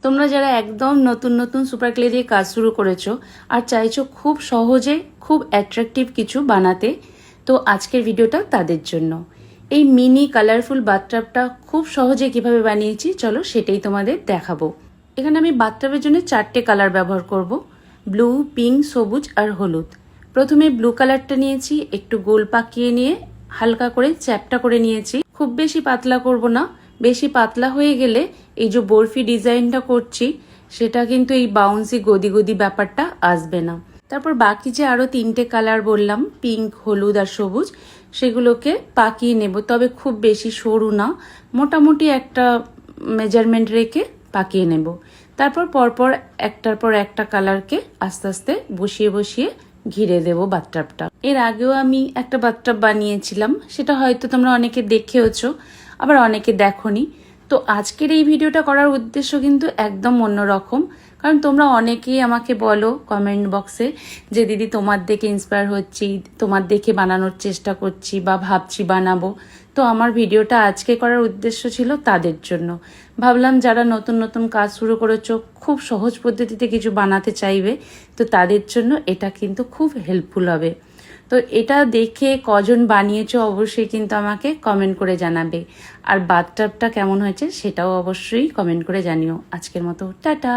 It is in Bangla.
তোমরা যারা একদম নতুন নতুন সুপার ক্লে দিয়ে কাজ শুরু করেছো আর চাইছো খুব সহজে খুব অ্যাট্রাকটিভ কিছু বানাতে, তো আজকের ভিডিওটা তাদের জন্য। এই মিনি কালারফুল বাথটাবটা খুব সহজে কিভাবে বানিয়েছি চলো সেটাই তোমাদের দেখাবো। এখানে আমি বাথটাবের জন্য 4টে কালার ব্যবহার করব, ব্লু, পিঙ্ক, সবুজ আর হলুদ। প্রথমে ব্লু কালারটা নিয়েছি, একটু গোল পাকিয়ে নিয়ে হালকা করে চ্যাপটা করে নিয়েছি। খুব বেশি পাতলা করব না, বেশি পাতলা হয়ে গেলে এই যে বরফি ডিজাইনটা করছি সেটা কিন্তু এই বাউন্সি গদি গদি ব্যাপারটা আসবে না। তারপর বাকি যে আরো 3টে কালার বললাম, পিঙ্ক, হলুদ আর সবুজ, সেগুলোকে পাকিয়ে নেব, তবে খুব বেশি সরু না, মোটামুটি একটা মেজারমেন্ট রেখে পাকিয়ে নেব। তারপর পরপর একটার পর একটা কালারকে আস্তে আস্তে বসিয়ে বসিয়ে ঘিরে দেব বাথটাবটা। এর আগেও আমি একটা বাথটাব বানিয়েছিলাম, সেটা হয়তো তোমরা অনেকে দেখেওছো, আবার অনেকে দেখোনি। তো আজকের এই ভিডিওটা করার উদ্দেশ্য কিন্তু একদম অন্যরকম, কারণ তোমরা অনেকেই আমাকে বলো কমেন্ট বক্সে যে দিদি তোমার দেখে ইন্সপায়ার হচ্ছি, তোমার দেখে বানানোর চেষ্টা করছি বা ভাবছি বানাবো। তো আমার ভিডিওটা আজকে করার উদ্দেশ্য ছিল তাদের জন্য। ভাবলাম যারা নতুন নতুন কাজ শুরু করেছো, খুব সহজ পদ্ধতিতে কিছু বানাতে চাইবে, তো তাদের জন্য এটা কিন্তু খুব হেল্পফুল হবে। তো এটা দেখে কজন বানিয়েছো অবশ্যই কিন্তু আমাকে কমেন্ট করে জানাবে, আর বাথটাবটা কেমন হয়েছে সেটাও অবশ্যই কমেন্ট করে জানিও। আজকের মতো টাটা।